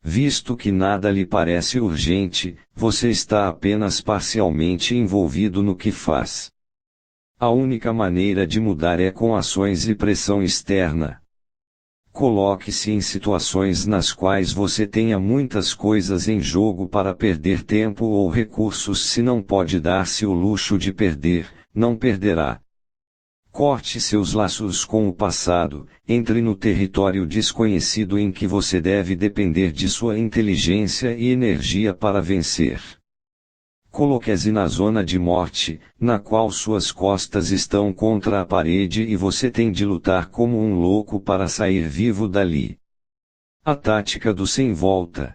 Visto que nada lhe parece urgente, você está apenas parcialmente envolvido no que faz. A única maneira de mudar é com ações e pressão externa. Coloque-se em situações nas quais você tenha muitas coisas em jogo para perder tempo ou recursos. Se não pode dar-se o luxo de perder, não perderá. Corte seus laços com o passado, entre no território desconhecido em que você deve depender de sua inteligência e energia para vencer. Coloque-se na zona de morte, na qual suas costas estão contra a parede e você tem de lutar como um louco para sair vivo dali. A tática do sem volta.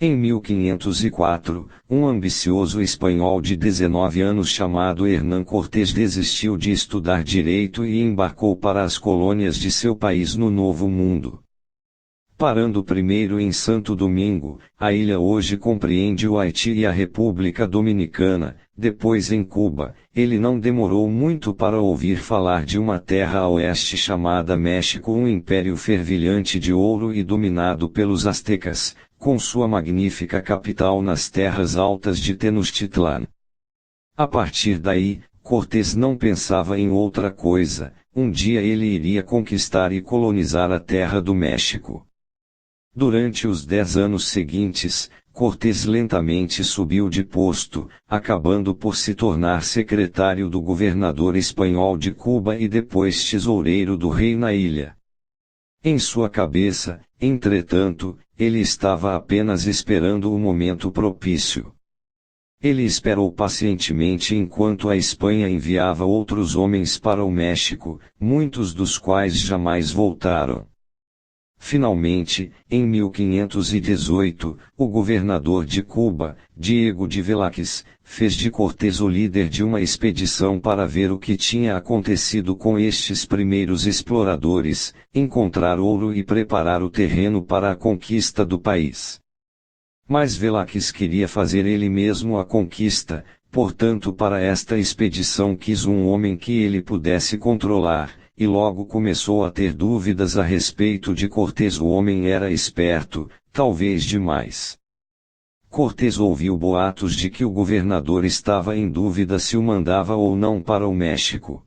Em 1504, um ambicioso espanhol de 19 anos chamado Hernán Cortés desistiu de estudar direito e embarcou para as colônias de seu país no Novo Mundo. Parando primeiro em Santo Domingo, a ilha hoje compreende o Haiti e a República Dominicana, depois em Cuba, ele não demorou muito para ouvir falar de uma terra a oeste chamada México, um império fervilhante de ouro e dominado pelos astecas, com sua magnífica capital nas terras altas de Tenochtitlan. A partir daí, Cortés não pensava em outra coisa, um dia ele iria conquistar e colonizar a terra do México. Durante os 10 anos seguintes, Cortés lentamente subiu de posto, acabando por se tornar secretário do governador espanhol de Cuba e depois tesoureiro do rei na ilha. Em sua cabeça, entretanto, ele estava apenas esperando o momento propício. Ele esperou pacientemente enquanto a Espanha enviava outros homens para o México, muitos dos quais jamais voltaram. Finalmente, em 1518, o governador de Cuba, Diego de Velázquez, fez de Cortés o líder de uma expedição para ver o que tinha acontecido com estes primeiros exploradores, encontrar ouro e preparar o terreno para a conquista do país. Mas Velázquez queria fazer ele mesmo a conquista, portanto para esta expedição quis um homem que ele pudesse controlar. E logo começou a ter dúvidas a respeito de Cortés. O homem era esperto, talvez demais. Cortés ouviu boatos de que o governador estava em dúvida se o mandava ou não para o México.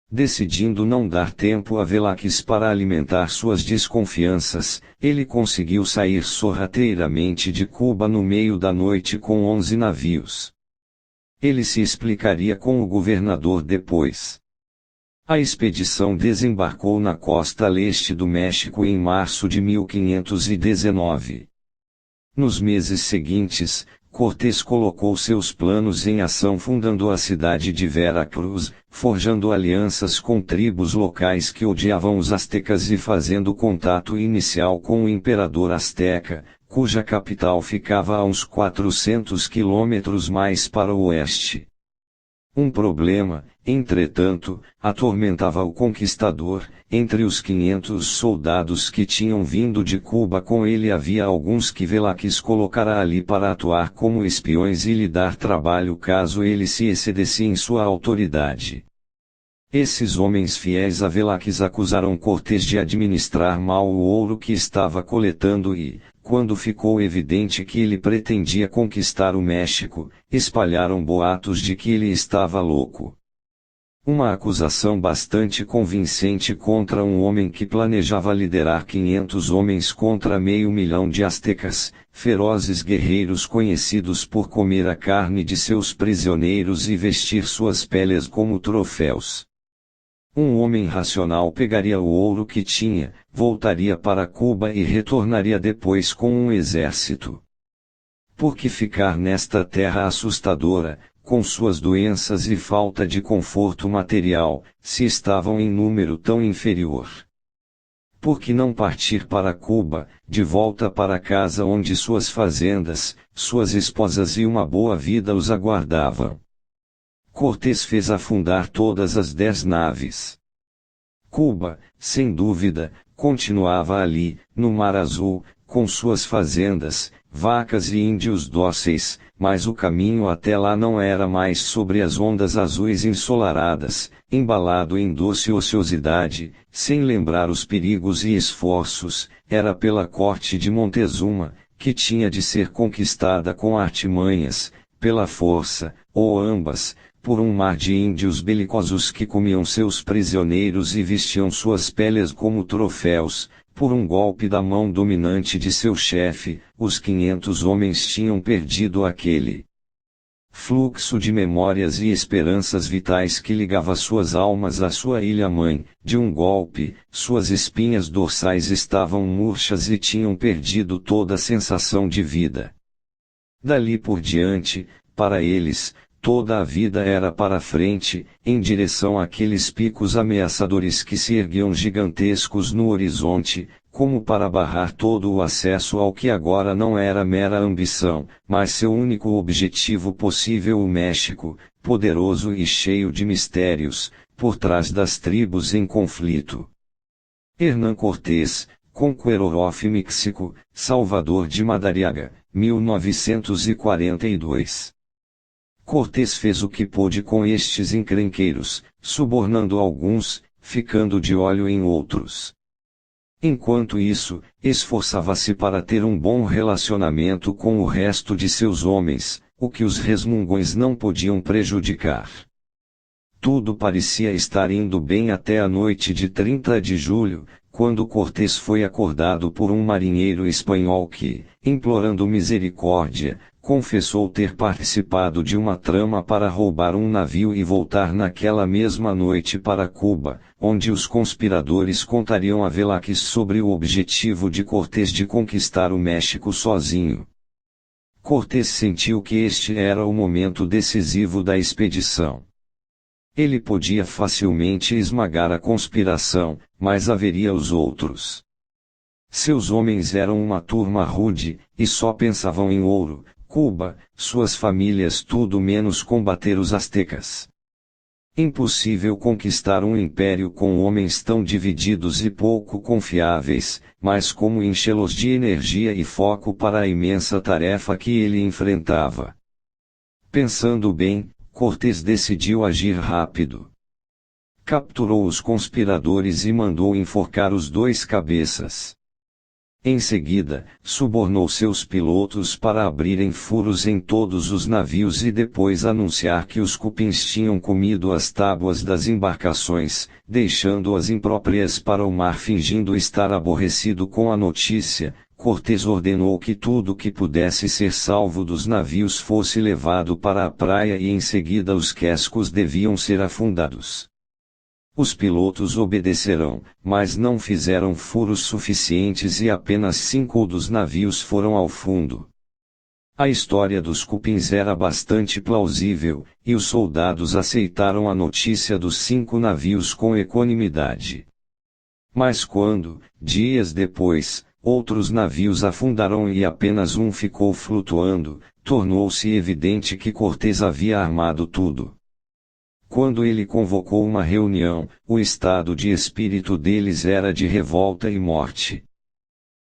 Decidindo não dar tempo a Velázquez para alimentar suas desconfianças, ele conseguiu sair sorrateiramente de Cuba no meio da noite com 11 navios. Ele se explicaria com o governador depois. A expedição desembarcou na costa leste do México em março de 1519. Nos meses seguintes, Cortés colocou seus planos em ação fundando a cidade de Veracruz, forjando alianças com tribos locais que odiavam os astecas e fazendo contato inicial com o imperador asteca, cuja capital ficava a uns 400 quilômetros mais para o oeste. Um problema, entretanto, atormentava o conquistador. Entre os 500 soldados que tinham vindo de Cuba com ele havia alguns que Velázquez colocara ali para atuar como espiões e lhe dar trabalho caso ele se excedesse em sua autoridade. Esses homens fiéis a Velázquez acusaram Cortés de administrar mal o ouro que estava coletando e, quando ficou evidente que ele pretendia conquistar o México, espalharam boatos de que ele estava louco. Uma acusação bastante convincente contra um homem que planejava liderar 500 homens contra 500.000 de astecas, ferozes guerreiros conhecidos por comer a carne de seus prisioneiros e vestir suas peles como troféus. Um homem racional pegaria o ouro que tinha, voltaria para Cuba e retornaria depois com um exército. Por que ficar nesta terra assustadora, com suas doenças e falta de conforto material, se estavam em número tão inferior? Por que não partir para Cuba, de volta para casa onde suas fazendas, suas esposas e uma boa vida os aguardavam? Cortés fez afundar todas as 10 naves. Cuba, sem dúvida, continuava ali, no Mar Azul, com suas fazendas, vacas e índios dóceis, mas o caminho até lá não era mais sobre as ondas azuis ensolaradas, embalado em doce ociosidade, sem lembrar os perigos e esforços, era pela corte de Montezuma, que tinha de ser conquistada com artimanhas, pela força, ou ambas, por um mar de índios belicosos que comiam seus prisioneiros e vestiam suas peles como troféus, por um golpe da mão dominante de seu chefe, os 500 homens tinham perdido aquele fluxo de memórias e esperanças vitais que ligava suas almas à sua ilha-mãe. De um golpe, suas espinhas dorsais estavam murchas e tinham perdido toda a sensação de vida. Dali por diante, para eles, toda a vida era para frente, em direção àqueles picos ameaçadores que se erguiam gigantescos no horizonte, como para barrar todo o acesso ao que agora não era mera ambição, mas seu único objetivo possível: o México, poderoso e cheio de mistérios, por trás das tribos em conflito. Hernán Cortés, Conqueror of Mexico, Salvador de Madariaga, 1942. Cortés fez o que pôde com estes encrenqueiros, subornando alguns, ficando de olho em outros. Enquanto isso, esforçava-se para ter um bom relacionamento com o resto de seus homens, o que os resmungões não podiam prejudicar. Tudo parecia estar indo bem até a noite de 30 de julho, quando Cortés foi acordado por um marinheiro espanhol que, implorando misericórdia, confessou ter participado de uma trama para roubar um navio e voltar naquela mesma noite para Cuba, onde os conspiradores contariam a Velázquez sobre o objetivo de Cortés de conquistar o México sozinho. Cortés sentiu que este era o momento decisivo da expedição. Ele podia facilmente esmagar a conspiração, mas haveria os outros. Seus homens eram uma turma rude, e só pensavam em ouro, Cuba, suas famílias, tudo menos combater os astecas. Impossível conquistar um império com homens tão divididos e pouco confiáveis, mas como enchê-los de energia e foco para a imensa tarefa que ele enfrentava. Pensando bem, Cortés decidiu agir rápido. Capturou os conspiradores e mandou enforcar os dois cabeças. Em seguida, subornou seus pilotos para abrirem furos em todos os navios e depois anunciar que os cupins tinham comido as tábuas das embarcações, deixando-as impróprias para o mar. Fingindo estar aborrecido com a notícia, Cortés ordenou que tudo que pudesse ser salvo dos navios fosse levado para a praia e em seguida os cascos deviam ser afundados. Os pilotos obedeceram, mas não fizeram furos suficientes e apenas 5 dos navios foram ao fundo. A história dos cupins era bastante plausível, e os soldados aceitaram a notícia dos 5 navios com equanimidade. Mas quando, dias depois, outros navios afundaram e apenas um ficou flutuando, tornou-se evidente que Cortés havia armado tudo. Quando ele convocou uma reunião, o estado de espírito deles era de revolta e morte.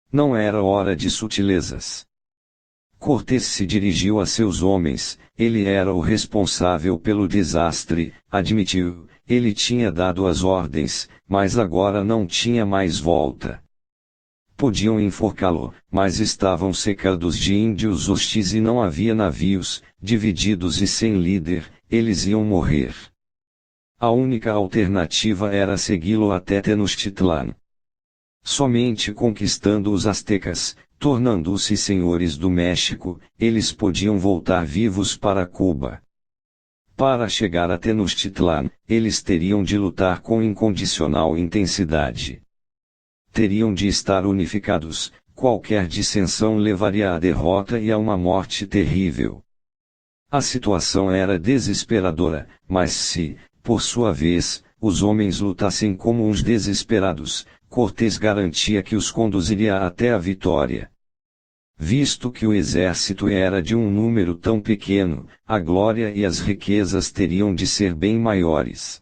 Não era hora de sutilezas. Cortés se dirigiu a seus homens, ele era o responsável pelo desastre, admitiu, ele tinha dado as ordens, mas agora não tinha mais volta. Podiam enforcá-lo, mas estavam cercados de índios hostis e não havia navios, divididos e sem líder, eles iam morrer. A única alternativa era segui-lo até Tenochtitlan. Somente conquistando os astecas, tornando-se senhores do México, eles podiam voltar vivos para Cuba. Para chegar a Tenochtitlan, eles teriam de lutar com incondicional intensidade. Teriam de estar unificados, qualquer dissensão levaria à derrota e a uma morte terrível. A situação era desesperadora, mas se, por sua vez, os homens lutassem como uns desesperados, Cortés garantia que os conduziria até a vitória. Visto que o exército era de um número tão pequeno, a glória e as riquezas teriam de ser bem maiores.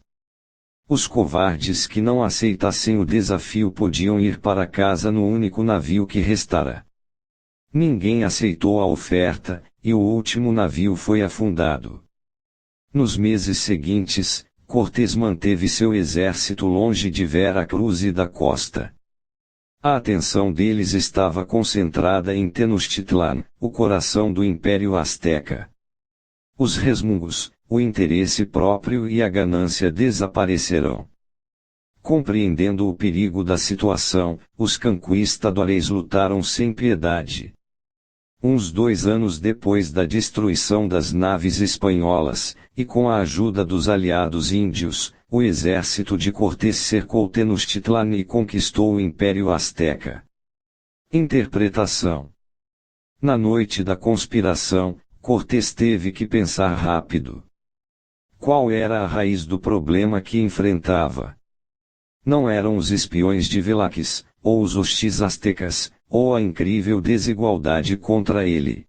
Os covardes que não aceitassem o desafio podiam ir para casa no único navio que restara. Ninguém aceitou a oferta, e o último navio foi afundado. Nos meses seguintes, Cortés manteve seu exército longe de Vera Cruz e da costa. A atenção deles estava concentrada em Tenochtitlan, o coração do Império Azteca. Os resmungos, o interesse próprio e a ganância desaparecerão. Compreendendo o perigo da situação, os conquistadores lutaram sem piedade. Uns 2 anos depois da destruição das naves espanholas, e com a ajuda dos aliados índios, o exército de Cortés cercou Tenochtitlan e conquistou o Império Azteca. Interpretação: na noite da conspiração, Cortés teve que pensar rápido. Qual era a raiz do problema que enfrentava? Não eram os espiões de Velázquez, ou os hostis astecas, ou a incrível desigualdade contra ele.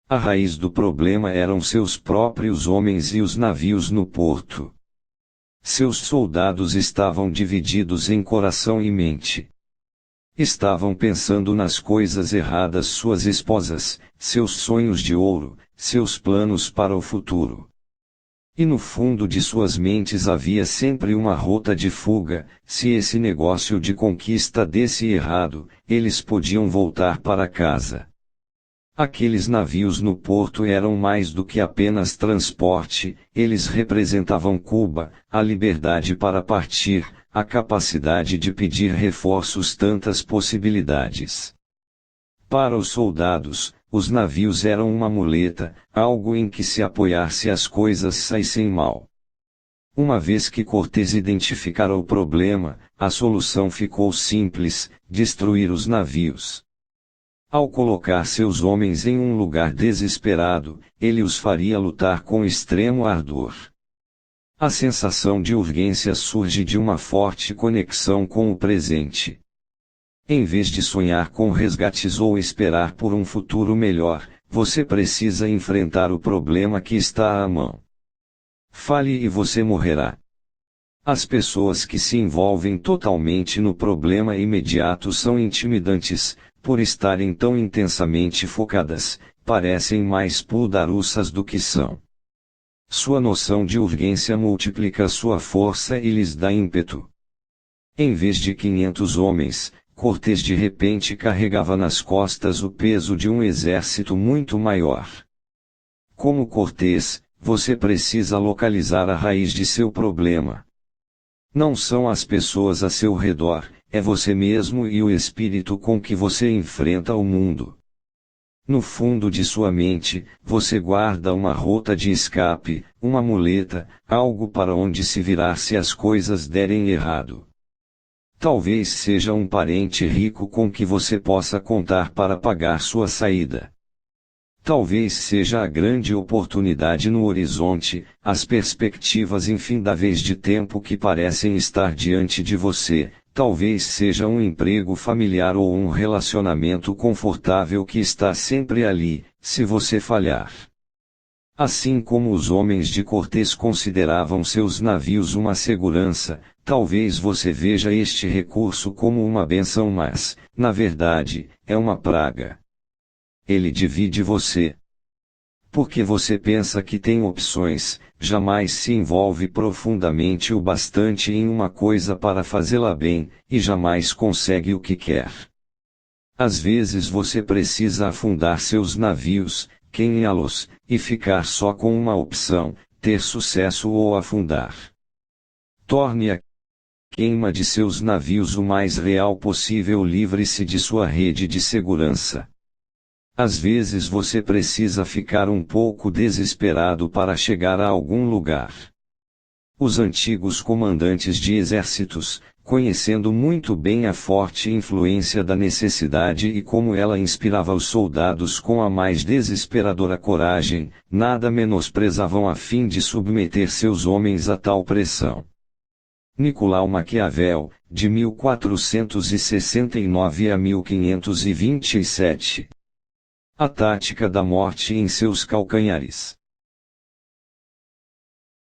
A raiz do problema eram seus próprios homens e os navios no porto. Seus soldados estavam divididos em coração e mente. Estavam pensando nas coisas erradas, suas esposas, seus sonhos de ouro, seus planos para o futuro. E no fundo de suas mentes havia sempre uma rota de fuga: se esse negócio de conquista desse errado, eles podiam voltar para casa. Aqueles navios no porto eram mais do que apenas transporte, eles representavam Cuba, a liberdade para partir, a capacidade de pedir reforços, tantas possibilidades. Para os soldados, os navios eram uma muleta, algo em que se apoiar se as coisas saíssem mal. Uma vez que Cortés identificara o problema, a solução ficou simples: destruir os navios. Ao colocar seus homens em um lugar desesperado, ele os faria lutar com extremo ardor. A sensação de urgência surge de uma forte conexão com o presente. Em vez de sonhar com resgates ou esperar por um futuro melhor, você precisa enfrentar o problema que está à mão. Fale e você morrerá. As pessoas que se envolvem totalmente no problema imediato são intimidantes. Por estarem tão intensamente focadas, parecem mais puldaruças do que são. Sua noção de urgência multiplica sua força e lhes dá ímpeto. Em vez de 500 homens, Cortés de repente carregava nas costas o peso de um exército muito maior. Como Cortés, você precisa localizar a raiz de seu problema. Não são as pessoas a seu redor, é você mesmo e o espírito com que você enfrenta o mundo. No fundo de sua mente, você guarda uma rota de escape, uma muleta, algo para onde se virar se as coisas derem errado. Talvez seja um parente rico com que você possa contar para pagar sua saída. Talvez seja a grande oportunidade no horizonte, as perspectivas infindáveis de tempo que parecem estar diante de você. Talvez seja um emprego familiar ou um relacionamento confortável que está sempre ali, se você falhar. Assim como os homens de Cortés consideravam seus navios uma segurança, talvez você veja este recurso como uma bênção, mas, na verdade, é uma praga. Ele divide você. Porque você pensa que tem opções, jamais se envolve profundamente o bastante em uma coisa para fazê-la bem, e jamais consegue o que quer. Às vezes você precisa afundar seus navios, queimá-los, e ficar só com uma opção: ter sucesso ou afundar. Torne a queima de seus navios o mais real possível, livre-se de sua rede de segurança. Às vezes você precisa ficar um pouco desesperado para chegar a algum lugar. Os antigos comandantes de exércitos, conhecendo muito bem a forte influência da necessidade e como ela inspirava os soldados com a mais desesperadora coragem, nada menosprezavam a fim de submeter seus homens a tal pressão. Nicolau Maquiavel, de 1469 a 1527. A tática da morte em seus calcanhares.